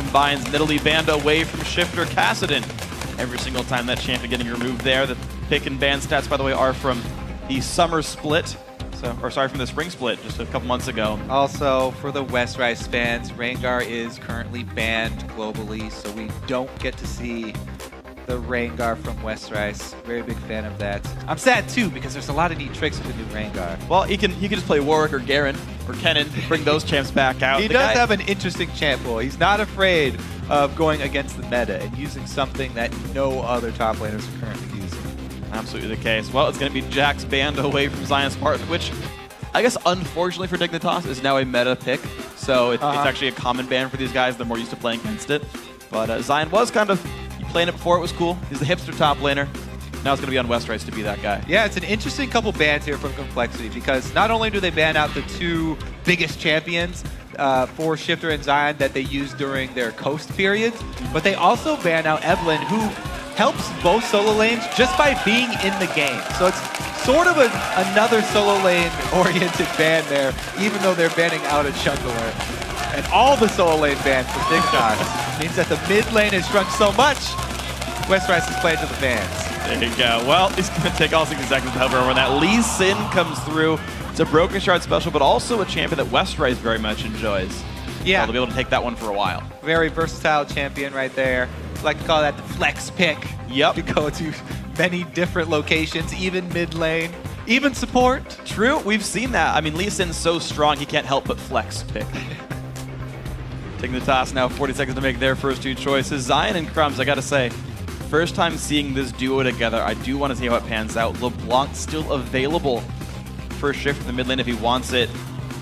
combines Nidalee banned away from Shifter Kassadin. Every single time that champion getting removed there. The pick and ban stats, by the way, are from the summer split. Or sorry, from the spring split just a couple months ago. Also, for the Westrise fans, Rengar is currently banned globally, so we don't get to see the Rengar from Westrise. Very big fan of that. I'm sad too because there's a lot of neat tricks with the new Rengar. Well, he can just play Warwick or Garen or Kennen, bring those champs back out. He does have an interesting champ pool. He's not afraid of going against the meta and using something that no other top laners are currently using. Absolutely the case. Well, it's going to be Jax banned away from Zion Spartan, which I guess unfortunately for Dignitas is now a meta pick. So it's actually a common ban for these guys. They're more used to playing against it. But Zion was kind of playing it before it was cool. He's the hipster top laner. Now it's going to be on Westrise to be that guy. Yeah, it's an interesting couple bans here from compLexity because not only do they ban out the two biggest champions for Shifter and Zion that they used during their coast periods, but they also ban out Evelynn, who helps both solo lanes just by being in the game. So it's sort of another solo lane oriented ban there, even though they're banning out a jungler. And all the solo lane bans for Dignitas means that the mid lane has shrunk so much, Westrise is playing to the fans. There you go. Well, he's going to take all 60 seconds to hover when that Lee Sin comes through. It's a Broken Shard special, but also a champion that Westrise very much enjoys. Yeah. So they'll be able to take that one for a while. Very versatile champion right there. I like to call that the flex pick. Yep. You go to many different locations, even mid lane, even support. True, we've seen that. I mean, Lee Sin's so strong, he can't help but flex pick. Taking the toss now, 40 seconds to make their first two choices. Zion and Crumbs, I gotta say, first time seeing this duo together, I do want to see how it pans out. LeBlanc still available for Shift in the mid lane if he wants it.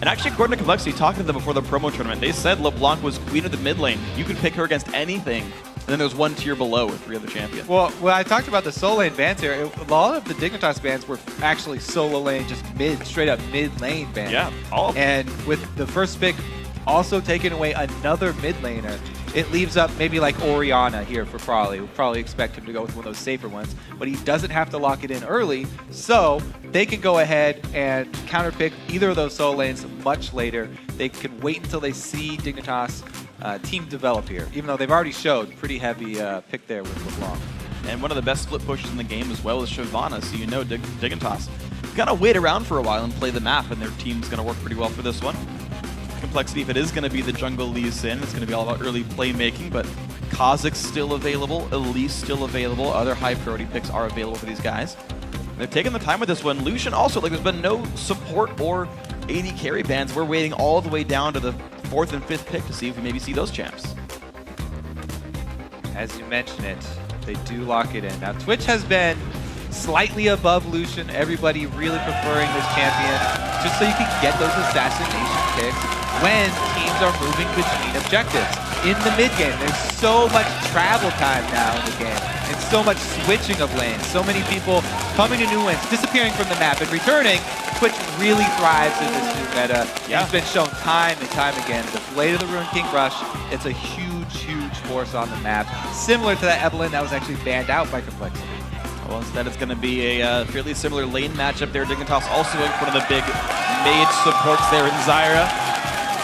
And actually, according to compLexity, talking to them before the promo tournament, they said LeBlanc was queen of the mid lane. You could pick her against anything. And then there's one tier below with 3 other champions. Well, when I talked about the solo lane bans here, a lot of the Dignitas bans were actually solo lane, just straight up mid lane bans. Yeah, all of them. And with the first pick also taking away another mid laner, it leaves up maybe like Orianna here for Probably. We'll probably expect him to go with one of those safer ones, but he doesn't have to lock it in early, so they can go ahead and counterpick either of those solo lanes much later. They can wait until they see Dignitas team develop here, even though they've already showed pretty heavy pick there with LeBlanc. And one of the best split pushes in the game as well is Shyvana, so you know Dignitas gotta wait around for a while and play the map, and their team's gonna work pretty well for this one. compLexity, if it is gonna be the jungle Lee Sin, it's gonna be all about early playmaking, but Kha'Zix's still available, Elise still available, other high priority picks are available for these guys. They've taken the time with this one. Lucian also, like, there's been no support or AD carry bans. We're waiting all the way down to the 4th and 5th pick to see if we maybe see those champs. As you mentioned it, they do lock it in. Now, Twitch has been slightly above Lucian, everybody really preferring this champion, just so you can get those assassination picks when teams are moving between objectives. In the mid game, there's so much travel time now in the game, and so much switching of lanes, so many people coming to new lanes, disappearing from the map and returning. Twitch really thrives in this new meta. Yeah. It's been shown time and time again. The Blade of the Ruined King Rush, it's a huge, huge force on the map, similar to that Evelynn that was actually banned out by compLexity. Well, instead it's going to be a fairly similar lane matchup there. Dignitas also in one of the big mage supports there in Zyra.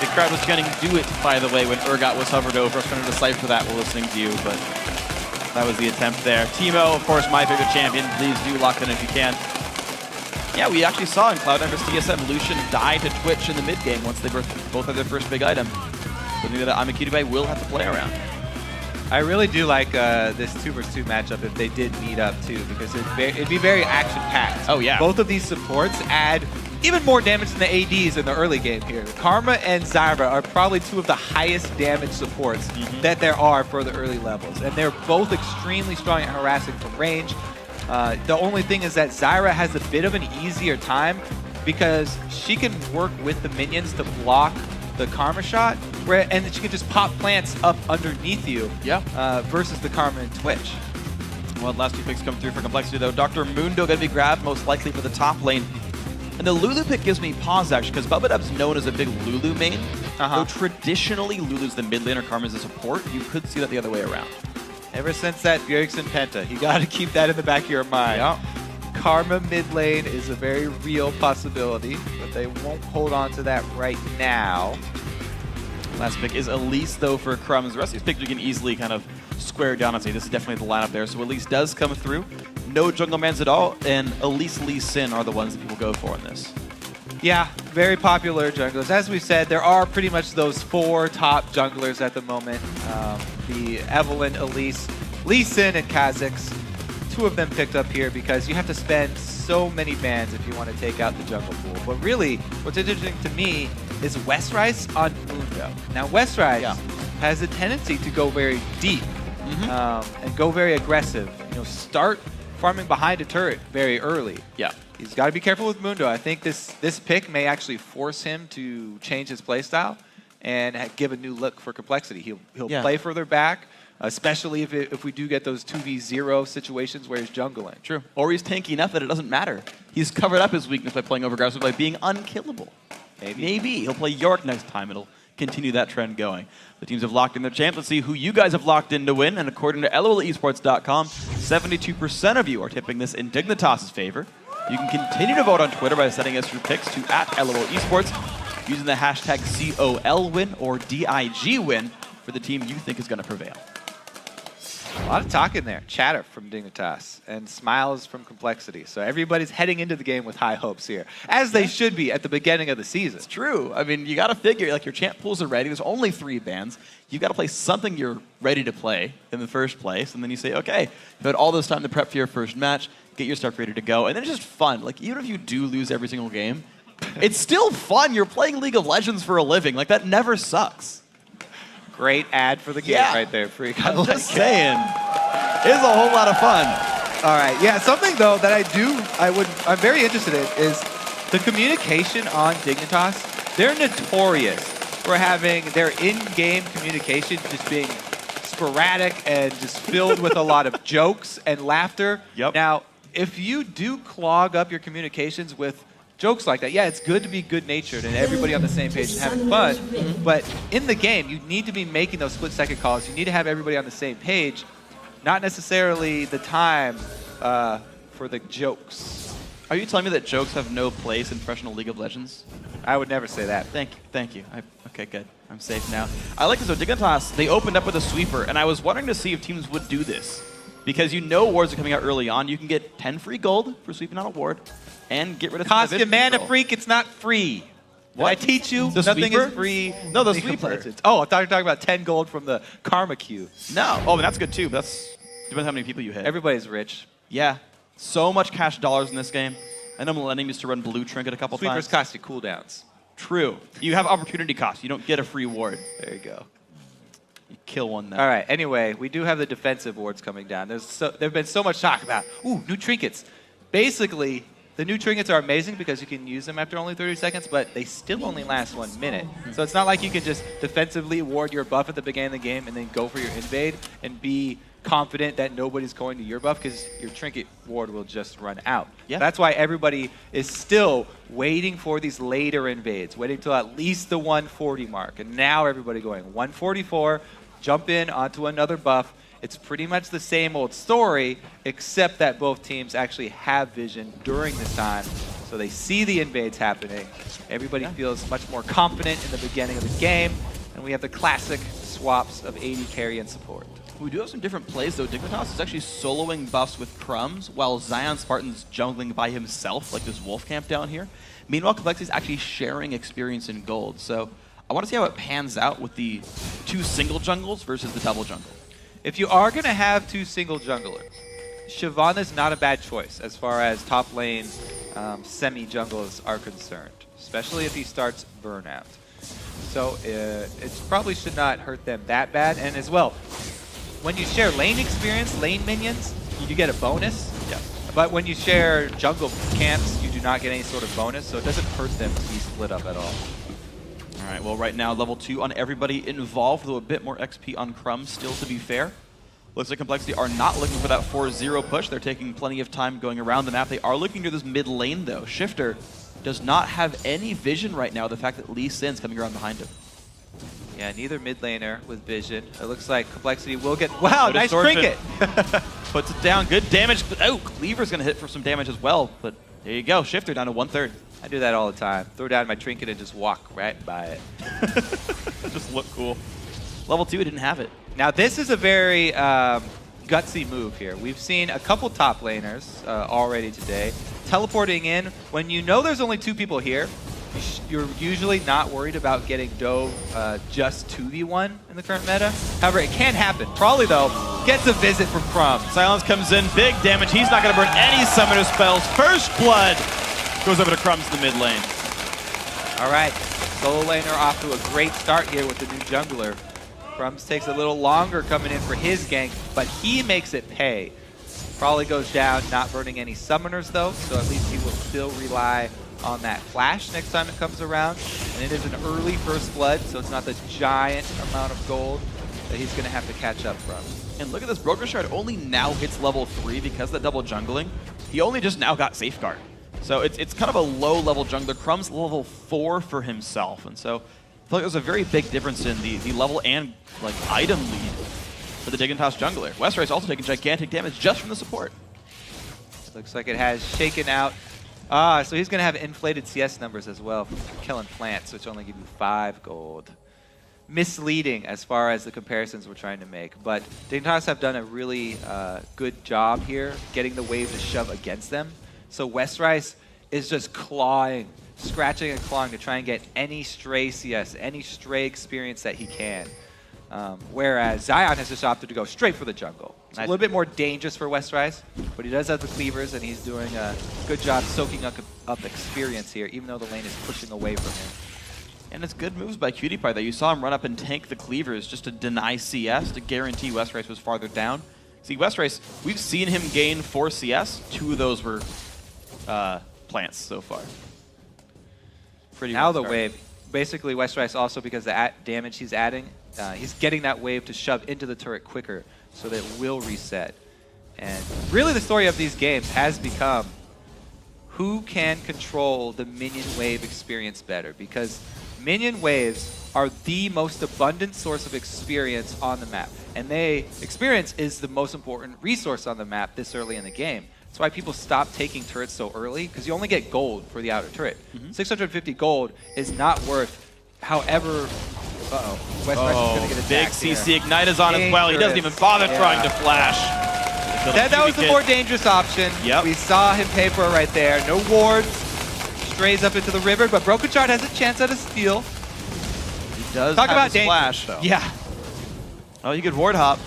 The crowd was chanting "Do it," by the way, when Urgot was hovered over. I was trying to decipher that while listening to you, but that was the attempt there. Teemo, of course, my favorite champion. Please do lock in if you can. Yeah, we actually saw in Cloud9 vs TSM, Lucian die to Twitch in the mid game once they both had their first big item. Something that Amikitube will have to play around. I really do like this 2 vs 2 matchup if they did meet up too, because it'd be very action-packed. Oh yeah. Both of these supports add even more damage than the ADs in the early game here. Karma and Zyra are probably 2 of the highest damage supports that there are for the early levels, and they're both extremely strong at harassing from range. The only thing is that Zyra has a bit of an easier time because she can work with the minions to block the Karma shot, and she can just pop plants up underneath you versus the Karma and Twitch. Well, last 2 picks come through for compLexity though. Dr. Mundo going to be grabbed most likely for the top lane. And the Lulu pick gives me pause actually, because Bubadub's known as a big Lulu main. Though traditionally Lulu's the mid laner, Karma's the support, you could see that the other way around. Ever since that Bjergsen Penta, you got to keep that in the back of your mind. Yeah. Karma mid lane is a very real possibility, but they won't hold on to that right now. Last pick is Elise, though, for Crumbs. The rest of these picks you can easily kind of square down and say this is definitely the lineup there. So Elise does come through. No jungle mans at all, and Elise, Lee Sin are the ones that people go for in this. Yeah, very popular junglers. As we said, there are pretty much those 4 top junglers at the moment. The Evelyn, Elise, Lee Sin, and Kha'Zix. 2 of them picked up here because you have to spend so many bans if you want to take out the jungle pool. But really, what's interesting to me is Westrice on Mundo. Now, Westrice has a tendency to go very deep and go very aggressive. You know, start farming behind a turret very early. Yeah. He's got to be careful with Mundo. I think this pick may actually force him to change his playstyle and give a new look for compLexity. He'll play further back, especially if we do get those 2v0 situations where he's jungling. True. Or he's tanky enough that it doesn't matter. He's covered up his weakness by playing over aggressive, by being unkillable. Maybe. He'll play York next time. It'll continue that trend going. The teams have locked in their champ. Let's see who you guys have locked in to win. And according to LOLesports.com, 72% of you are tipping this in Dignitas' favor. You can continue to vote on Twitter by sending us your picks to @LOLesports using the hashtag COLWin or DIGWin for the team you think is going to prevail. A lot of talk in there. Chatter from Dignitas and smiles from compLexity. So everybody's heading into the game with high hopes here, as they should be at the beginning of the season. It's true. I mean, you got to figure, like, your champ pools are ready. There's only 3 bans. You got to play something you're ready to play in the first place, and then you say, okay, you've had all this time to prep for your first match, get your stuff ready to go, and then it's just fun. Like, even if you do lose every single game, it's still fun. You're playing League of Legends for a living. Like, that never sucks. Great ad for the game right there, Freak. I'm just saying, it's a whole lot of fun. All right, yeah. Something though that I'm very interested in is the communication on Dignitas. They're notorious for having their in-game communication just being sporadic and just filled with a lot of jokes and laughter. Yep. Now, if you do clog up your communications with jokes like that, yeah, it's good to be good-natured and everybody on the same page and having fun, but in the game, you need to be making those split-second calls. You need to have everybody on the same page, not necessarily the time for the jokes. Are you telling me that jokes have no place in professional League of Legends? I would never say that. Thank you. Okay, good. I'm safe now. I like this. So Dignitas, they opened up with a sweeper, and I was wondering to see if teams would do this. Because you know wards are coming out early on. You can get 10 free gold for sweeping on a ward and get rid of cost you mana, Freak. It's not free. What? Did I teach you? The Nothing sweeper? is free. No, the sweeper. Oh, I thought you were talking about 10 gold from the karma queue. No. Oh, but that's good too. But that's depends how many people you hit. Everybody's rich. Yeah. So much cash dollars in this game. I know Millennium used to run blue trinket a couple times. Sweepers cost you cooldowns. True. You have opportunity cost. You don't get a free ward. There you go. You kill one then. All right. Anyway, we do have the defensive wards coming down. There's been so much talk about, new trinkets. Basically, the new trinkets are amazing because you can use them after only 30 seconds, but they still only last 1 minute. So it's not like you can just defensively ward your buff at the beginning of the game and then go for your invade and be confident that nobody's going to your buff because your trinket ward will just run out. Yeah. That's why everybody is still waiting for these later invades, waiting till at least the 140 mark. And now everybody going 144, jump in onto another buff. It's pretty much the same old story, except that both teams actually have vision during this time, so they see the invades happening. Everybody feels much more confident in the beginning of the game, and we have the classic swaps of AD carry and support. We do have some different plays, though. Dignitas is actually soloing buffs with Crumbs, while Zion Spartan's jungling by himself, like this wolf camp down here. Meanwhile, compLexity is actually sharing experience in gold. So I want to see how it pans out with the 2 single jungles versus the double jungle. If you are going to have 2 single junglers, Shyvana's not a bad choice as far as top lane semi-jungles are concerned, especially if he starts burnout. So it probably should not hurt them that bad. And as well, when you share lane experience, lane minions, you get a bonus. Yeah. But when you share jungle camps, you do not get any sort of bonus, so it doesn't hurt them to be split up at all. All right, well, right now, level 2 on everybody involved, though a bit more XP on Crumbs, still to be fair. Looks like compLexity are not looking for that 4-0 push. They're taking plenty of time going around the map. They are looking to this mid lane, though. Shifter does not have any vision right now, the fact that Lee Sin's coming around behind him. Yeah, neither mid laner with vision. It looks like compLexity will get... Wow, nice trinket! Puts it down, good damage. Oh, Cleaver's going to hit for some damage as well, but there you go. Shifter down to 1/3. I do that all the time. Throw down my trinket and just walk right by it. Just look cool. Level 2 didn't have it. Now this is a very gutsy move here. We've seen a couple top laners already today teleporting in when you know there's only 2 people here. You're usually not worried about getting dove just 2v1 in the current meta. However, it can happen. Probably, though, gets a visit from Crumb. Silence comes in, big damage. He's not going to burn any summoner spells. First blood goes over to Crumbs in the mid lane. All right, solo laner off to a great start here with the new jungler. Crumbs takes a little longer coming in for his gank, but he makes it pay. Probably goes down, not burning any summoners, though, so at least he will still rely on that flash next time it comes around. And it is an early first blood, so it's not the giant amount of gold that he's going to have to catch up from. And look at this, Broken Shard only now hits level 3 because of the double jungling. He only just now got Safeguard. So it's kind of a low-level jungler. Crumb's level 4 for himself. And so I feel like there's a very big difference in the level and like item lead for the Dignitas jungler. Westrice also taking gigantic damage just from the support. Looks like it has shaken out. So he's going to have inflated CS numbers as well from killing plants, which only give you 5 gold. Misleading as far as the comparisons we're trying to make, but Dignitas have done a really good job here getting the wave to shove against them. So Westrice is just clawing, scratching and clawing to try and get any stray CS, any stray experience that he can. Whereas Zion has just opted to go straight for the jungle. It's a little bit more dangerous for Westrice, but he does have the cleavers, and he's doing a good job soaking up experience here, even though the lane is pushing away from him. And it's good moves by Cutie Pie that you saw him run up and tank the cleavers just to deny CS to guarantee Westrice was farther down. See, Westrice, we've seen him gain 4 CS. 2 of those were plants so far. Pretty now the wave. Basically, Westrice also, because the damage he's adding, he's getting that wave to shove into the turret quicker so that it will reset. And really the story of these games has become who can control the minion wave experience better, because minion waves are the most abundant source of experience on the map. And experience is the most important resource on the map this early in the game. That's why people stop taking turrets so early, because you only get gold for the outer turret. 650 gold is not worth however... Westrice is going to get attacked. Big CC Ignite is on as well. He doesn't even bother trying to flash. That was the more dangerous option. Yep. We saw him pay for it right there. No wards. Strays up into the river, but Broken Shard has a chance at a steal. He does Talk have about his flash, though. Yeah. Oh, you could ward hop.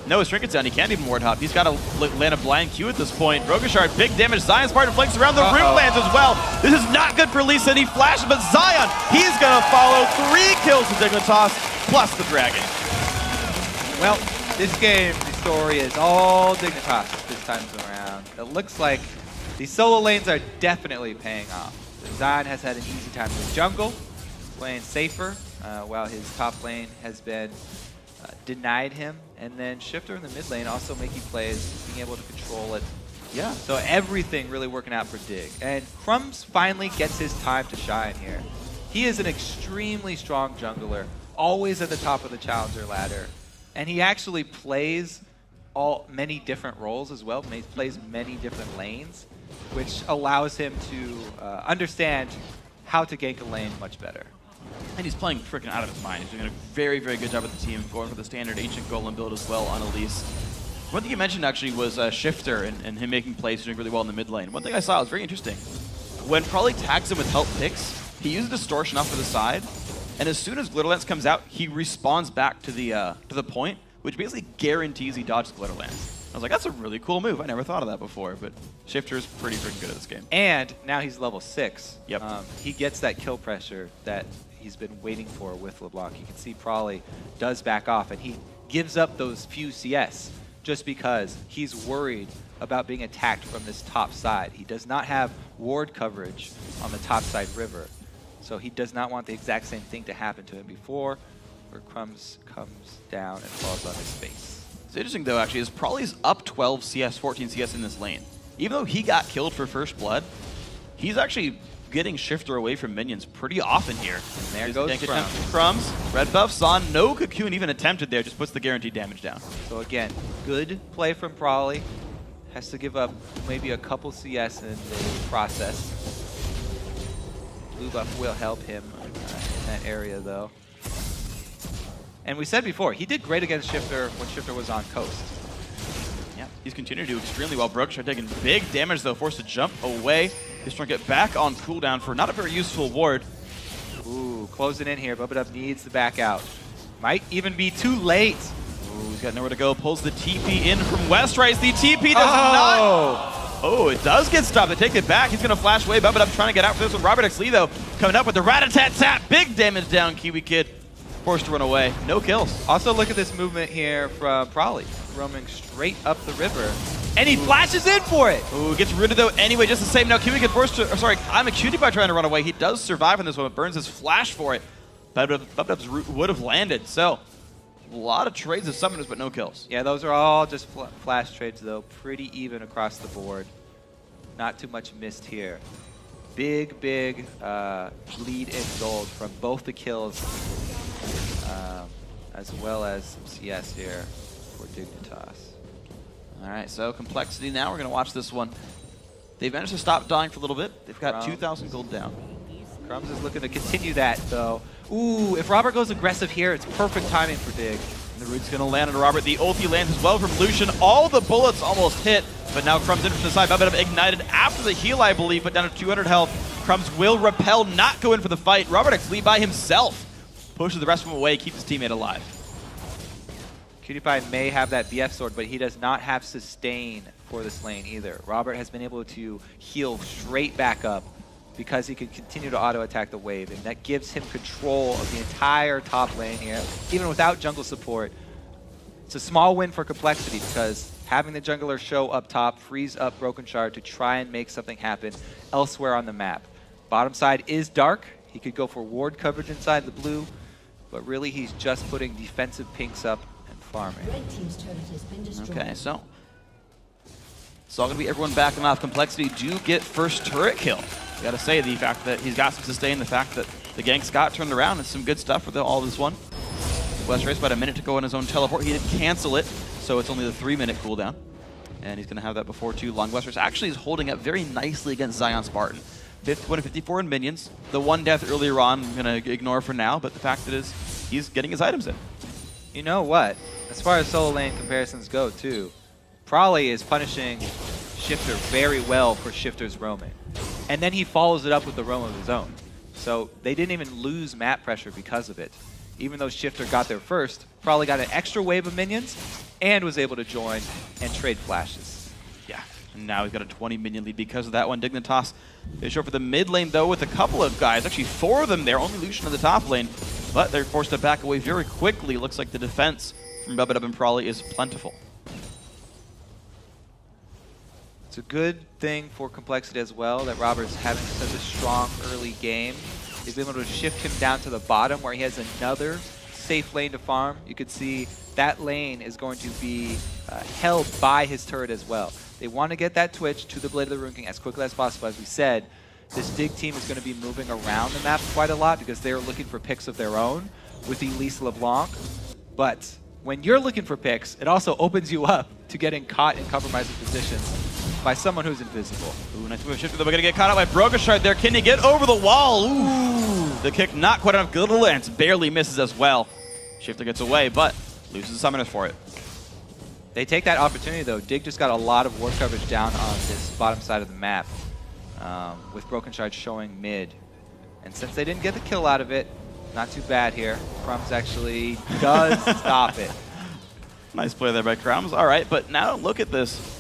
No, his trinket's down. He can't even ward hop. He's got to land a blind Q at this point. Broken Shard, big damage. Zion's part and flanks around the root lands as well. This is not good for Lisa, and he flashes, but Zion, he's going to follow 3 kills to Dignitas, plus the dragon. Well, this game, the story is all Dignitas this time around. It looks like these solo lanes are definitely paying off. Zion has had an easy time with jungle, playing safer, while his top lane has been denied him, and then Shifter in the mid lane also making plays, being able to control it. Yeah. So everything really working out for Dig. And Crumbs finally gets his time to shine here. He is an extremely strong jungler, always at the top of the challenger ladder. And he actually plays many different roles as well, plays many different lanes, which allows him to understand how to gank a lane much better. And he's playing freaking out of his mind. He's doing a very, very good job with the team, going for the standard Ancient Golem build as well on Elise. One thing you mentioned actually was Shifter and him making plays, doing really well in the mid lane. One thing I saw was very interesting. When Probably tags him with help picks, he uses Distortion off to the side, and as soon as Glitterlance comes out, he respawns back to the point, which basically guarantees he dodges Glitterlance. I was like, that's a really cool move. I never thought of that before, but Shifter's pretty freaking good at this game. And now he's level 6. Yep. He gets that kill pressure that he's been waiting for with LeBlanc. You can see Probably does back off, and he gives up those few CS just because he's worried about being attacked from this top side. He does not have ward coverage on the top side river, so he does not want the exact same thing to happen to him before, where Crumbs comes down and falls on his face. It's interesting, though, actually, is Probably's up 12 CS, 14 CS in this lane. Even though he got killed for first blood, he's actually getting Shifter away from minions pretty often here. And there goes Crumbs. Red buff's on. No Cocoon even attempted there. Just puts the guaranteed damage down. So again, good play from Probably. Has to give up maybe a couple CS in the process. blue buff will help him in that area, though. And we said before, he did great against Shifter when Shifter was on Coast. Yeah, he's continued to do extremely well. Brookshire taking big damage, though, forced to jump away. He's trying to get back on cooldown for not a very useful ward. Ooh, closing in here. Bubba needs to back out. Might even be too late. Ooh, he's got nowhere to go. Pulls the TP in from Westrice. The TP does not. Oh, it does get stopped. They take it back. He's going to flash away. Bubba trying to get out for this one. Robert X Lee, though, coming up with the rat-a-tat-tat. Big damage down, Kiwi Kid. Forced to run away. No kills. Also, look at this movement here from Prolly, roaming straight up the river. And he flashes in for it. Ooh, gets rooted, though, anyway. Just the same. Now, Kiwi Kid forced to... Sorry, I'm a cutie by trying to run away. He does survive in this one, but burns his flash for it. Bubba root would have landed. So, a lot of trades of summoners, but no kills. Yeah, those are all just flash trades, though. Pretty even across the board. Not too much missed here. Big lead in gold from both the kills, as well as some CS here for Dignitas. All right, so compLexity now. We're going to watch this one. They've managed to stop dying for a little bit. They've got 2,000 gold down. Crumbs is looking to continue that, though. Ooh, if Robert goes aggressive here, it's perfect timing for Dig. And the root's going to land on Robert. The ulti lands as well from Lucian. All the bullets almost hit, but now Crumbs in from the side. Bubba ignited after the heal, I believe, but down to 200 health. Crumbs will repel, not go in for the fight. Robert X Lee by himself pushes the rest of them away, keeps his teammate alive. PewDiePie may have that BF sword, but he does not have sustain for this lane either. Robert has been able to heal straight back up because he can continue to auto-attack the wave, and that gives him control of the entire top lane here, even without jungle support. It's a small win for compLexity because having the jungler show up top frees up Broken Shard to try and make something happen elsewhere on the map. Bottom side is dark. He could go for ward coverage inside the blue, but really he's just putting defensive pinks up and farming. Red team's turret has been destroyed. Okay, so it's all going to be everyone back in off. compLexity do get first turret kill. You got to say the fact that he's got some sustain, the fact that the ganks got turned around, and some good stuff with all this one. Westrice about a minute to go on his own teleport. He did cancel it, so it's only the 3-minute cooldown. And he's going to have that before too long. Westrice actually is holding up very nicely against Zion Spartan. 154 in minions. The one death earlier on I'm going to ignore for now, but the fact that is he's getting his items in. You know what? As far as solo lane comparisons go, too, Prolly is punishing Shifter very well for Shifter's roaming. And then he follows it up with the roam of his own. So they didn't even lose map pressure because of it. Even though Shifter got there first, Prolly got an extra wave of minions and was able to join and trade flashes. Yeah, and now he's got a 20 minion lead because of that one. Dignitas, they show up for the mid lane, though, with a couple of guys. Actually, 4 of them there, only Lucian in the top lane. But they're forced to back away very quickly. Looks like the defense from Bubba and Prolly is plentiful. It's a good thing for compLexity as well that Robert's having such a strong early game. He's been able to shift him down to the bottom where he has another safe lane to farm. You could see that lane is going to be held by his turret as well. They want to get that Twitch to the Blade of the Ruined King as quickly as possible. As we said, this Dig team is going to be moving around the map quite a lot because they're looking for picks of their own with Elise LeBlanc. But when you're looking for picks, it also opens you up to getting caught in compromising positions by someone who's invisible. Ooh, nice move Shifter, though. We're going to get caught out by Broken Shard there. Can he get over the wall? Ooh, the kick not quite enough. Good lance barely misses as well. Shifter gets away, but loses the summoners for it. They take that opportunity, though. Dig just got a lot of ward coverage down on this bottom side of the map with Broken Shard showing mid. And since they didn't get the kill out of it, not too bad here. Crumbs actually does stop it. Nice play there by Crumbs. All right, but now look at this.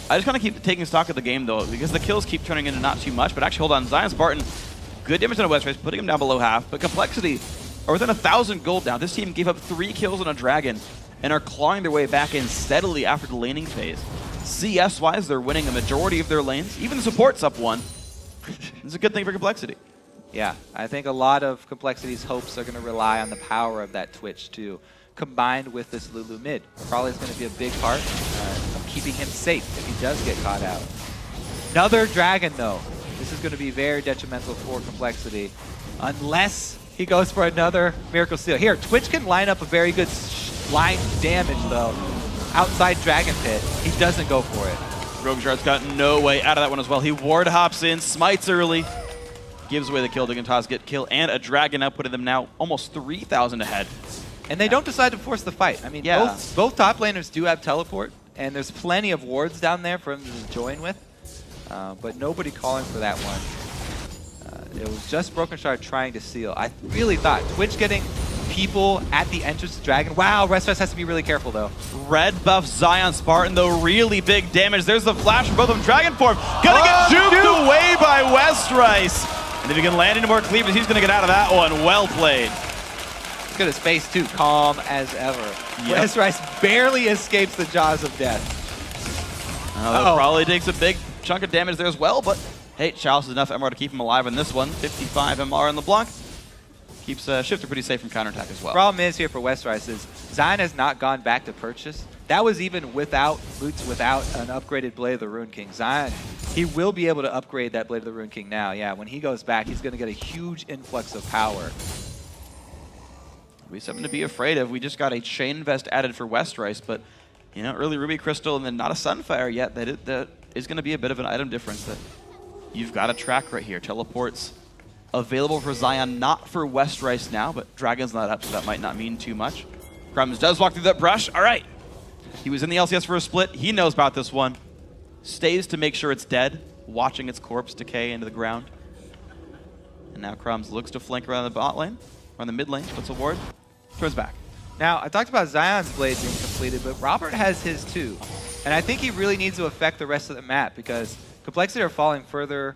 I just kind of keep taking stock of the game, though, because the kills keep turning into not too much. But actually, hold on. Zion Spartan, good damage on a Westrice, putting him down below half. But compLexity are within 1,000 gold now. This team gave up 3 kills on a Dragon and are clawing their way back in steadily after the laning phase. CS-wise, they're winning a majority of their lanes. Even the support's up 1. It's a good thing for compLexity. Yeah, I think a lot of compLexity's hopes are going to rely on the power of that Twitch, too, combined with this Lulu mid. Probably is going to be a big part of keeping him safe if he does get caught out. Another Dragon, though. This is going to be very detrimental for compLexity, unless he goes for another Miracle Seal. Here, Twitch can line up a very good line damage, though. Outside Dragon Pit, he doesn't go for it. Broken Shard's got no way out of that one as well. He ward hops in, smites early. gives away the kill. Dignitas get kill and a dragon now, putting them now almost 3,000 ahead. And they don't decide to force the fight. I mean, both top laners do have teleport, and there's plenty of wards down there for him to join with, but nobody calling for that one. It was just Broken Shard trying to seal. I really thought Twitch getting people at the entrance to Dragon. Wow, Westrise has to be really careful, though. Red buff Zion Spartan, though, really big damage. There's the flash from both of them. Dragon form gonna get juked away by Westrise. And if he can land into more cleavage, he's gonna get out of that one. Well played. Look at his face, too. Calm as ever. Yep. Westrise barely escapes the jaws of death. Probably takes a big chunk of damage there as well, but hey, Chalice is enough MR to keep him alive in this one. 55 MR in the block. Keeps Shifter pretty safe from counterattack as well. Problem is here for Westrise is Zion has not gone back to purchase. That was even without boots, without an upgraded Blade of the Rune King. Zion, he will be able to upgrade that Blade of the Rune King now. Yeah, when he goes back, he's going to get a huge influx of power. We something to be afraid of. We just got a Chain Vest added for Westrise, but you know, early Ruby Crystal and then not a Sunfire yet. That is going to be a bit of an item difference that you've got to track right here. Teleports available for Zion, not for Westrise now, but Dragon's not up, so that might not mean too much. Crumbs does walk through that brush. All right. He was in the LCS for a split. He knows about this one. Stays to make sure it's dead, watching its corpse decay into the ground. And now Crumbs looks to flank around the bot lane, around the mid lane, puts a ward, turns back. Now, I talked about Zion's blade being completed, but Robert has his too. And I think he really needs to affect the rest of the map because compLexity are falling further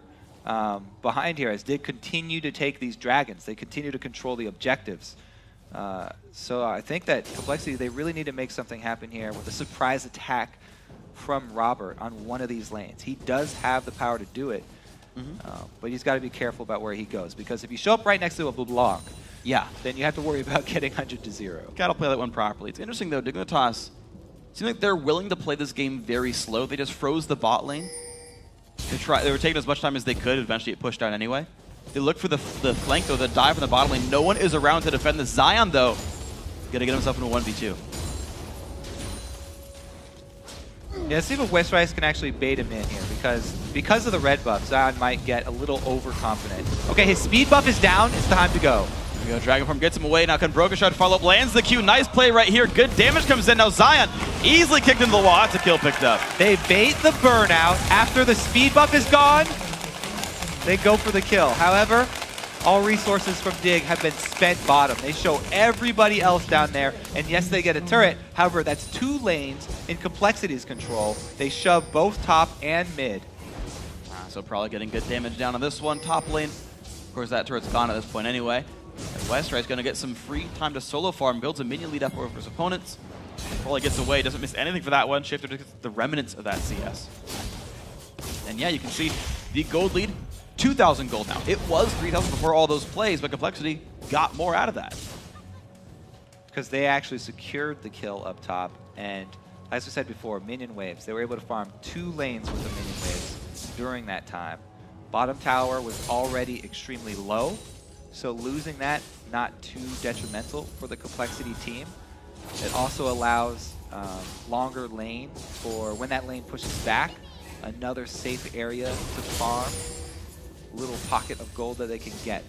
behind here as they continue to take these dragons. They continue to control the objectives. So I think that compLexity, they really need to make something happen here with a surprise attack from Robert on one of these lanes. He does have the power to do it, but he's got to be careful about where he goes because if you show up right next to a LeBlanc, then you have to worry about getting 100 to 0. Got to play that one properly. It's interesting though, Dignitas seems like they're willing to play this game very slow. They just froze the bot lane. They were taking as much time as they could. Eventually it pushed out anyway. They look for the flank though, the dive from the bottom lane. No one is around to defend the Zion though. Gonna get himself into a 1v2. Yeah, let's see if Westrise can actually bait him in here because of the red buff, Zion might get a little overconfident. Okay, his speed buff is down. It's time to go. There we go. Dragon Form gets him away. Now can Broken Shard follow up? Lands the Q. Nice play right here. Good damage comes in. Now Zion easily kicked into the wall. That's a kill picked up. They bait the burnout. After the speed buff is gone, they go for the kill. However, all resources from Dig have been spent bottom. They show everybody else down there, and yes, they get a turret. However, that's 2 lanes in compLexity's control. They shove both top and mid. So probably getting good damage down on this one. Top lane. Of course, that turret's gone at this point anyway. And Westrise going to get some free time to solo farm. Builds a minion lead up over his opponents. Probably gets away. Doesn't miss anything for that one. Shifter gets the remnants of that CS. And yeah, you can see the gold lead. 2,000 gold now. It was 3,000 before all those plays, but compLexity got more out of that. Because they actually secured the kill up top, and as we said before, minion waves. They were able to farm 2 lanes with the minion waves during that time. Bottom tower was already extremely low, so losing that, not too detrimental for the compLexity team. It also allows longer lane for when that lane pushes back, another safe area to farm. Little pocket of gold that they can get.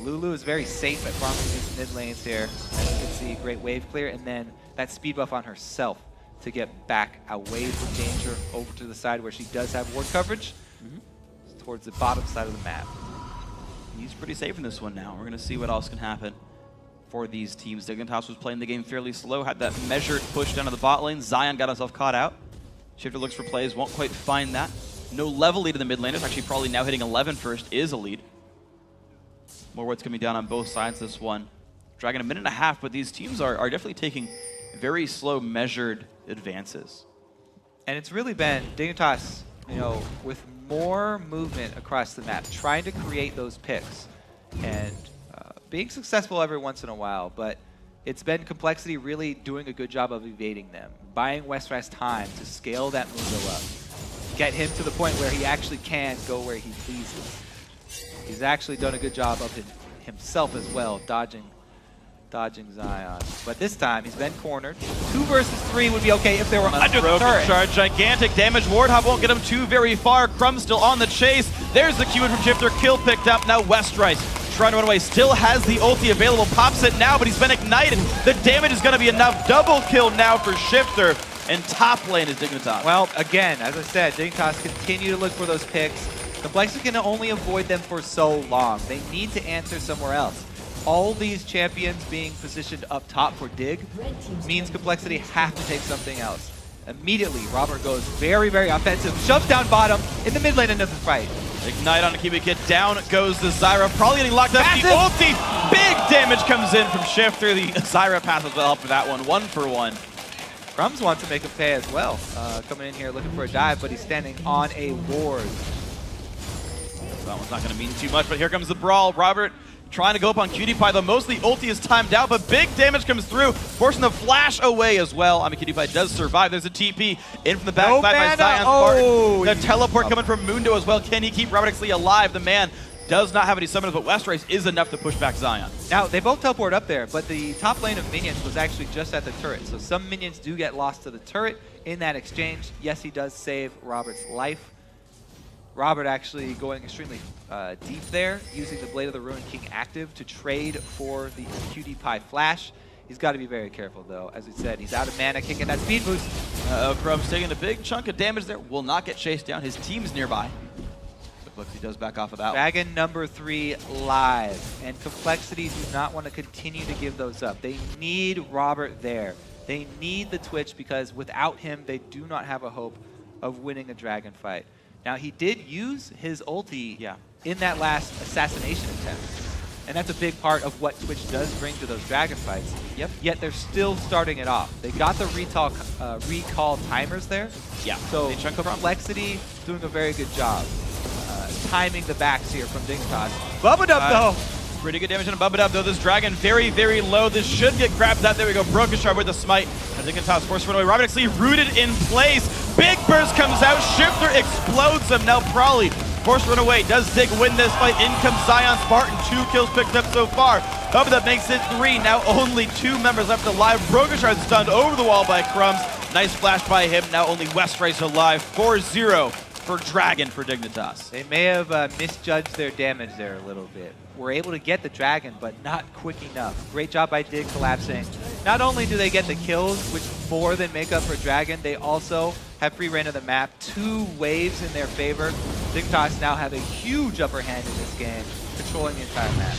Lulu is very safe at farming these mid lanes here. As you can see, great wave clear, and then that speed buff on herself to get back away from danger over to the side where she does have ward coverage towards the bottom side of the map. He's pretty safe in this one now. We're going to see what else can happen for these teams. Dignitas was playing the game fairly slow, had that measured push down to the bot lane. Zion got himself caught out. Shifter looks for plays, won't quite find that. No level lead in the mid laners, actually probably now hitting 11 first is a lead. More wards coming down on both sides this one. Dragon a minute and a half, but these teams are definitely taking very slow, measured advances. And it's really been Dignitas, you know, with more movement across the map, trying to create those picks and being successful every once in a while, but it's been compLexity really doing a good job of evading them, buying Westrise time to scale that Mundo up. Get him to the point where he actually can go where he pleases. He's actually done a good job of himself as well, dodging dodging Zion. But this time, he's been cornered. 2 versus 3 would be okay if they were under the Broken turret. charge, gigantic damage. Warthog won't get him too very far. Crumb's still on the chase. There's the Q from Shifter. Kill picked up. Now Westrice trying to run away. Still has the ulti available. Pops it now, but he's been ignited. The damage is going to be enough. Double kill now for Shifter. And top lane is Dignitas. Well, again, as I said, Dignitas continue to look for those picks. compLexity can only avoid them for so long. They need to answer somewhere else. All these champions being positioned up top for Dig means compLexity have to take something else. Immediately, Robert goes very, very offensive, shoves down bottom in the mid lane into the fight. Ignite on Akiba Kid. Down goes the Zyra. Probably getting locked up. The ulti. Big damage comes in from Shifter. The Zyra pass as well help for that one. 1 for 1. Crumbs wants to make a pay as well. Coming in here looking for a dive, but he's standing on a ward. So that one's not going to mean too much, but here comes the brawl. Robert trying to go up on QtPie, though most of the ulti is timed out, but big damage comes through, forcing the flash away as well. I mean, QtPie does survive. There's a TP in from the backside by Zion's Spartan. The teleport coming from Mundo as well. Can he keep Robert Exley alive? The man does not have any summoners, but Westrice is enough to push back Zion. Now, they both teleport up there, but the top lane of minions was actually just at the turret, so some minions do get lost to the turret in that exchange. Yes, he does save Robert's life. Robert actually going extremely deep there, using the Blade of the Ruined King active to trade for the QtPie flash. He's got to be very careful, though. As we said, he's out of mana, kicking that speed boost. Crumb's taking a big chunk of damage there. Will not get chased down. His team's nearby. compLexity does back off of that. Dragon number 3 live, and compLexity do not want to continue to give those up. They need Robert there. They need the Twitch because without him, they do not have a hope of winning a dragon fight. Now, he did use his ulti in that last assassination attempt, and that's a big part of what Twitch does bring to those dragon fights. Yet they're still starting it off. They got the recall timers there. So compLexity doing a very good job timing the backs here from Dignitas. Bubba Dub, though. Pretty good damage on Bubba Dub, though. This dragon very, very low. This should get grabbed out. There we go. Broken Shard with the smite. And Dignitas forced to run away. Robert Exley rooted in place. Big burst comes out. Shifter explodes him. Now Prawley forced to run away. Does Dig win this fight? In comes Zion Spartan. 2 kills picked up so far. Bubba Dub makes it 3. Now only 2 members left alive. Broken Shard stunned over the wall by Crumbs. Nice flash by him. Now only Westrice alive. 4-0 for Dragon for Dignitas. They may have misjudged their damage there a little bit. Were able to get the dragon, but not quick enough. Great job by Dig collapsing. Not only do they get the kills, which more than make up for dragon, they also have free reign of the map. 2 waves in their favor. Dignitas now have a huge upper hand in this game, controlling the entire map.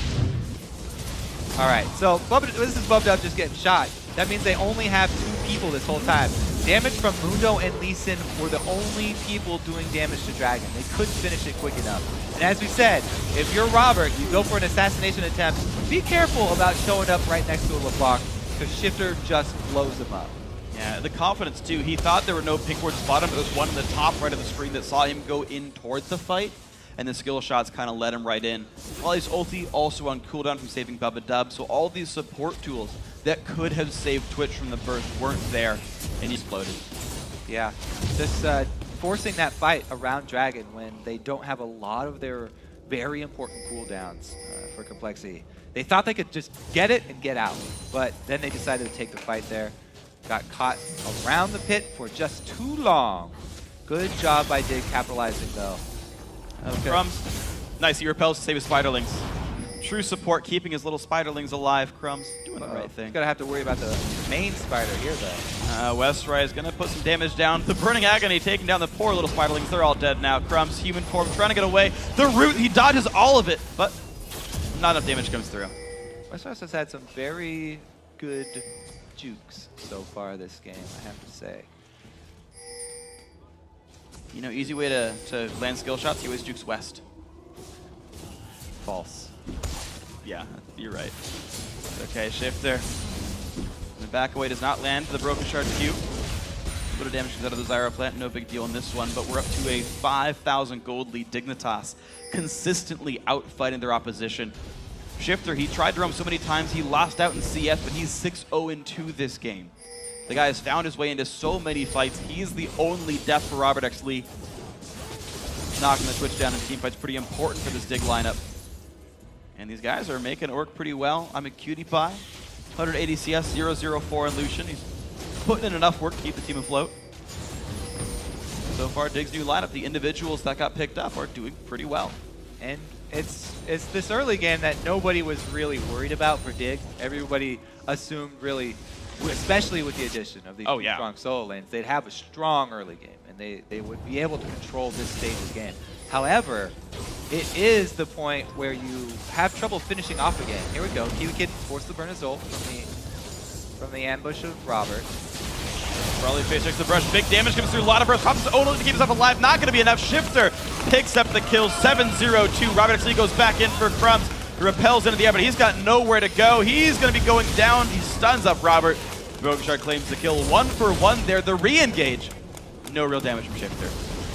All right, so this is Bubba Dub just getting shot. That means they only have 2 people this whole time. Damage from Mundo and Lee Sin were the only people doing damage to Dragon. They couldn't finish it quick enough. And as we said, if you're Robert, you go for an assassination attempt, be careful about showing up right next to a LeBlanc, because Shifter just blows them up. Yeah, the confidence too. He thought there were no pink wards bottom, but there was one in the top right of the screen that saw him go in towards the fight, and the skill shots kind of led him right in. While his ulti also on cooldown from saving Bubba Dub, so all these support tools that could have saved Twitch from the burst weren't there, and he exploded. Yeah, just forcing that fight around Dragon when they don't have a lot of their very important cooldowns for compLexity. They thought they could just get it and get out, but then they decided to take the fight there. Got caught around the pit for just too long. Good job by Dig capitalizing, though. Okay. Crumbs, nice, he repels to save his spiderlings. True support, keeping his little spiderlings alive. Crumbs doing the right thing. He's gonna have to worry about the main spider here, though. Westrice is gonna put some damage down. The Burning Agony taking down the poor little spiderlings. They're all dead now. Crumbs, human form, trying to get away. The root, he dodges all of it, but not enough damage comes through. Westrice has had some very good jukes so far this game, I have to say. You know, easy way to land skill shots, he always jukes west. False. Yeah, you're right. Okay, Shifter. The back away does not land the Broken Shard Q. A bit of damage comes out of the Zyra plant, no big deal in this one, but we're up to a 5,000 gold lead. Dignitas consistently outfighting their opposition. Shifter, he tried to roam so many times, he lost out in CS, but he's 6-0-2 this game. The guy has found his way into so many fights. He's the only death for Robert Exley. Knocking the Twitch down in teamfights, pretty important for this Dig lineup. And these guys are making it work pretty well. I'm a QtPie. 180 CS, 0-0-4 on Lucian. He's putting in enough work to keep the team afloat. So far, Dig's new lineup, the individuals that got picked up are doing pretty well. And it's this early game that nobody was really worried about for Dig. Everybody assumed really, especially with the addition of these strong solo lanes, they'd have a strong early game and they would be able to control this stage of the game. However, it is the point where you have trouble finishing off a game. Here we go. Kiwi Kid forced to burn his ult from the ambush of Robert. Probably face checks the brush. Big damage comes through. A lot of burst. Pops his own ult to keep himself alive. Not going to be enough. Shifter picks up the kill. 7-0-2. Robert actually goes back in for Crumbs. Repels into the air, but he's got nowhere to go. He's going to be going down. He stuns up Robert. Brokenshard claims the kill. 1-for-1 there. The re-engage. No real damage from Shifter.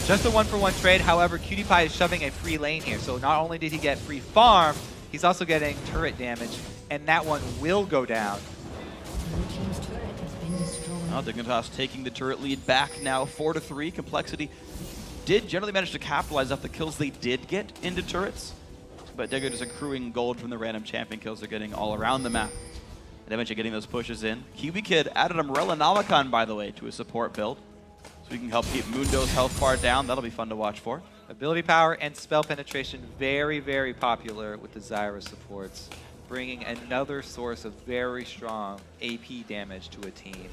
Just a 1-for-1 trade. However, Cutie Pie is shoving a free lane here. So not only did he get free farm, he's also getting turret damage, and that one will go down. Blue team's turret has been destroyed. Well, Dignitas taking the turret lead back now, 4-3. compLexity did generally manage to capitalize off the kills they did get into turrets, but Digger is accruing gold from the random champion kills they're getting all around the map, and eventually getting those pushes in. Kiwi Kid added Umbrella Namicon, by the way, to his support build, so he can help keep Mundo's health bar down. That'll be fun to watch for. Ability power and spell penetration, very, very popular with the Zyra supports, bringing another source of very strong AP damage to a team.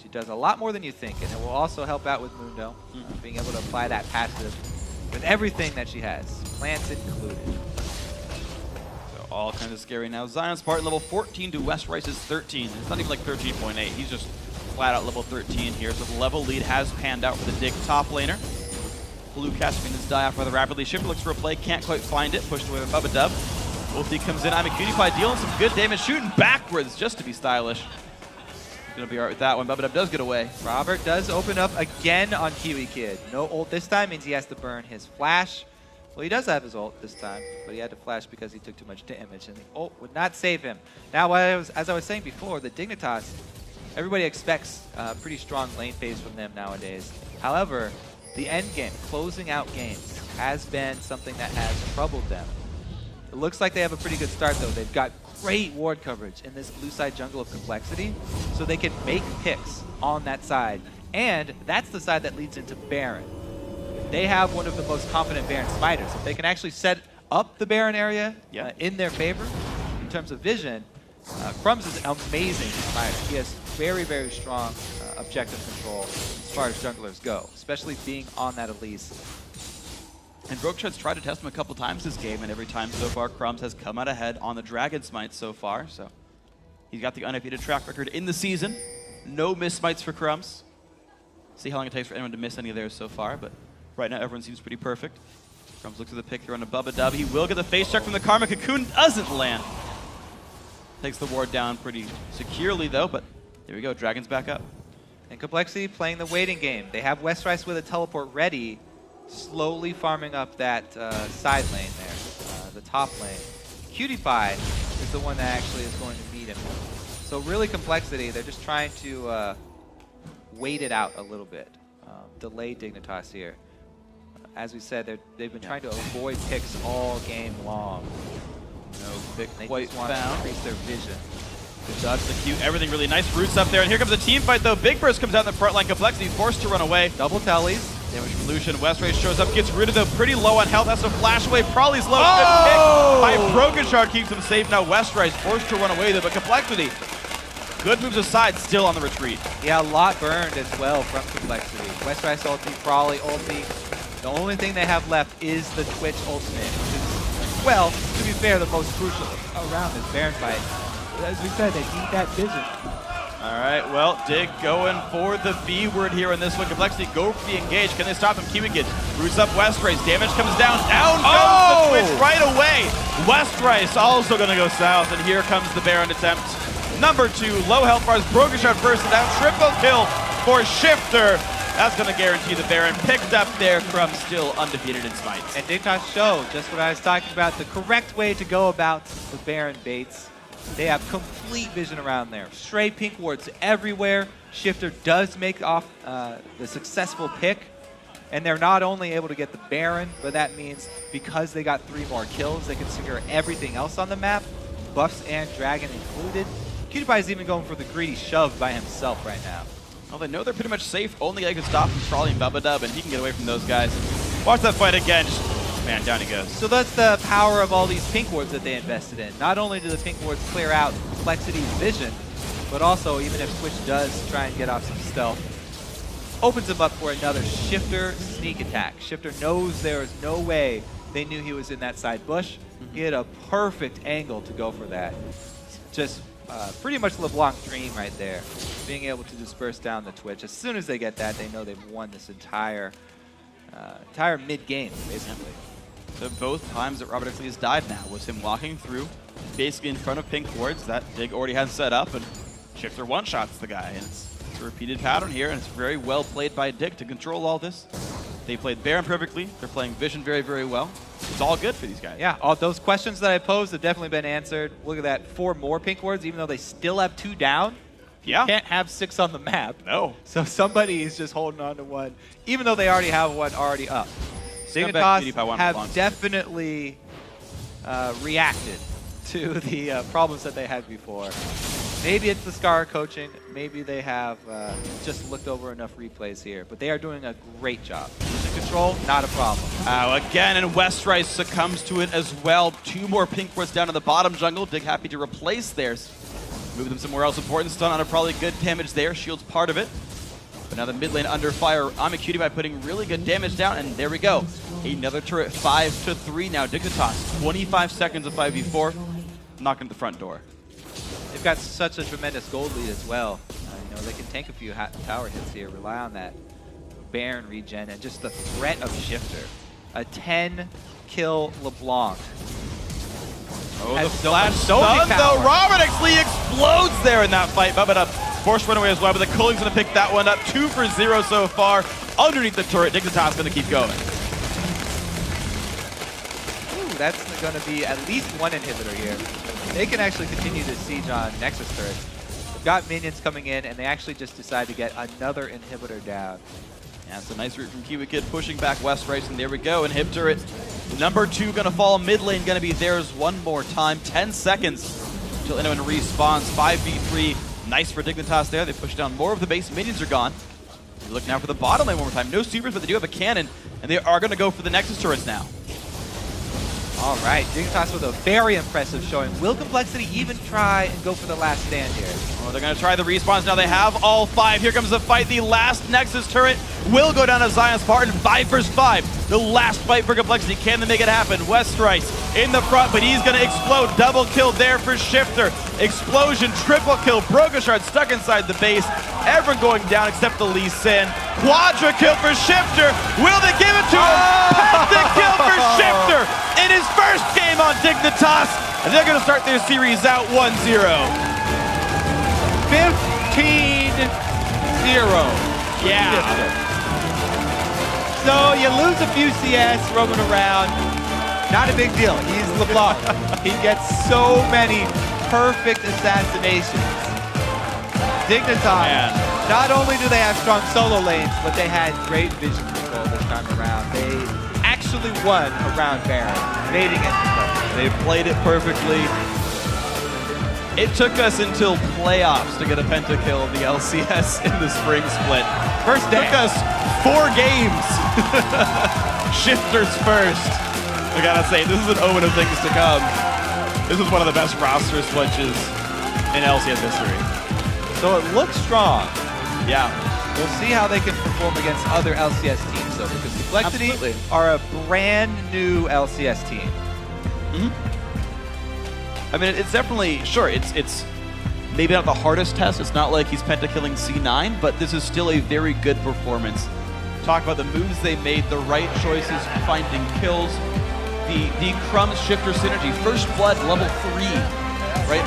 She does a lot more than you think, and it will also help out with Mundo, being able to apply that passive with everything that she has, plants included. So all kinds of scary now. Zion's part level 14 to West Rice's 13. It's not even like 13.8. He's just flat out level 13 here, so the level lead has panned out for the Dig top laner. Blue casting his die off rather rapidly. Shifter looks for a play, can't quite find it. Pushed away by Bubba Dub. Ulti comes in. I'm a Cutie Pie dealing some good damage, shooting backwards just to be stylish. Gonna be alright with that one. Bubba Dub does get away. Robert does open up again on Kiwi Kid. No ult this time means he has to burn his flash. Well, he does have his ult this time, but he had to flash because he took too much damage, and the ult would not save him. Now, as I was saying before, the Dignitas, everybody expects pretty strong lane phase from them nowadays. However, the end game, closing out games, has been something that has troubled them. It looks like they have a pretty good start, though. They've got great ward coverage in this blue side jungle of compLexity, so they can make picks on that side. And that's the side that leads into Baron. If they have one of the most confident Baron Spiders, if they can actually set up the Baron area in their favor in terms of vision, Crumbs is an amazing Spider. He has very, very strong objective control as far as junglers go, especially being on that Elise. And Brokenshard's tried to test him a couple times this game, and every time so far, Crumbs has come out ahead on the Dragon Smite so far. So he's got the undefeated track record in the season. No miss smites for Crumbs. See how long it takes for anyone to miss any of theirs so far, but right now everyone seems pretty perfect. Crumbs looks at the pick here on a Bubba Dub. He will get the face check from the Karma Cocoon. Doesn't land. Takes the ward down pretty securely though, but there we go. Dragon's back up. And compLexity playing the waiting game. They have West Rice with a teleport ready, slowly farming up that side lane there, the top lane. Cutie Pie is the one that actually is going to meet him. So really compLexity, they're just trying to wait it out a little bit, delay Dignitas here. As we said, they've been trying to avoid picks all game long. No pick They quite just want to found. increase their vision. Good dodge, the Q, everything really nice. Roots up there, and here comes the team fight though. Big Burst comes out in the front line. compLexity forced to run away. Double tellies. Damage from Lucian. West Race shows up, gets rid of though. Pretty low on health. Has to flash away. Probably's low. Good pick by Brokenshard keeps him safe. Now West Rice forced to run away though, but compLexity, good moves aside, still on the retreat. Yeah, a lot burned as well from compLexity. West Rice ulti, Probably ulti. The only thing they have left is the Twitch ultimate, which is, well, to be fair, the most crucial around this Baron fight. As we said, they need that vision. All right, well, Dig going for the B word here in this one. compLexity go for the engage. Can they stop him? Kiwi Kid roots up West Rice. Damage comes down. Down comes the Twitch right away. West Rice also going to go south, and here comes the Baron attempt. Number 2, low health bars. Brokenshard first and down. Triple kill for Shifter. That's going to guarantee the Baron picked up there. Crumbs still undefeated in smites. And Dignitas show just what I was talking about, the correct way to go about the Baron baits. They have complete vision around there. Stray pink wards everywhere. Shifter does make off the successful pick. And they're not only able to get the Baron, but that means because they got 3 more kills, they can secure everything else on the map. buffs and dragon included. PewDiePie is even going for the greedy shove by himself right now. Well, they know they're pretty much safe. Only guy can stop him is probably Bubba, and he can get away from those guys. Watch that fight again. Just, man, down he goes. So that's the power of all these pink wards that they invested in. Not only do the pink wards clear out complexity's vision, but also even if Twitch does try and get off some stealth, opens him up for another Shifter sneak attack. Shifter knows there is no way they knew he was in that side bush. He had a perfect angle to go for that. Just pretty much LeBlanc's dream right there, being able to disperse down the Twitch. As soon as they get that, they know they've won this entire mid-game, basically. So both times that Robert X. Lee has died now was him walking through, basically in front of pink wards that Dig already had set up, and Shifter one-shots the guy. And it's a repeated pattern here, and it's very well played by Dig to control all this. They played Baron perfectly. They're playing Vision very, very well. It's all good for these guys. Yeah, all those questions that I posed have definitely been answered. Look at that, 4 more pink wards, even though they still have 2 down. Yeah. You can't have 6 on the map. No. So somebody is just holding on to 1, even though they already have 1 already up. Dignitas have definitely reacted to the problems that they had before. Maybe it's the Scar coaching. Maybe they have just looked over enough replays here. But they are doing a great job. Vision control, not a problem. Again, and Westrice succumbs to it as well. 2 more pink wards down in the bottom jungle. Dig happy to replace theirs. Move them somewhere else important. Stun on a probably good damage there. Shield's part of it. But now the mid lane under fire. Cutie by putting really good damage down. And there we go. Another turret, 5-3 now. Dignitas, 25 seconds of 5v4. Knocking at the front door. They've got such a tremendous gold lead as well. You know, they can tank a few tower hits here, rely on that Baron regen, and just the threat of Shifter. A 10-kill LeBlanc. Oh, the flash stun though. Robert X. Lee explodes there in that fight. Bubba up. Forced runaway as well, but the Cooling's going to pick that one up. 2 for 0 so far. Underneath the turret, Dignitas going to keep going. Ooh, that's going to be at least 1 inhibitor here. They can actually continue to siege on Nexus turrets. They've got minions coming in, and they actually just decide to get another inhibitor down. Yeah, it's a nice route from Kiwi Kid pushing back Westrice, and there we go. Inhib turret, number 2 going to fall. Mid lane going to be theirs one more time. 10 seconds until anyone respawns. 5v3. Nice for Dignitas there. They push down more of the base. Minions are gone. We look now for the bottom lane one more time. No supers, but they do have a cannon, and they are going to go for the Nexus turrets now. All right, Dignitas with a very impressive showing. Will compLexity even try and go for the last stand here? Oh, they're going to try the respawns now. They have all 5. Here comes the fight. The last Nexus turret will go down to Zion Spartan. 5 vs 5. The last fight for compLexity. Can they make it happen? Westrice in the front, but he's going to explode. Double kill there for Shifter. Explosion, triple kill. Brogushard stuck inside the base. Everyone going down except the Lee Sin. Quadra kill for Shifter. Will they give it to him? Pentakill for Shifter in his first game on Dignitas. And they're going to start their series out 1-0. 15-0. Yeah. So you lose a few CS roaming around. Not a big deal. He's LeBlanc. He gets so many perfect assassinations. Dignitas, not only do they have strong solo lanes, but they had great vision control this time around. They actually won around Baron, mating it. They played it perfectly. It took us until playoffs to get a pentakill of the LCS in the spring split. First day. Took us 4 games. Shifters first. I gotta say, this is an omen of things to come. This is one of the best roster switches in LCS history. So it looks strong. Yeah. We'll see how they can perform against other LCS teams, though, because compLexity are a brand new LCS team. I mean, it's definitely, sure, it's maybe not the hardest test. It's not like he's pentakilling C9, but this is still a very good performance. Talk about the moves they made, the right choices, finding kills, the Crumbs Shifter synergy. First Blood level 3, right?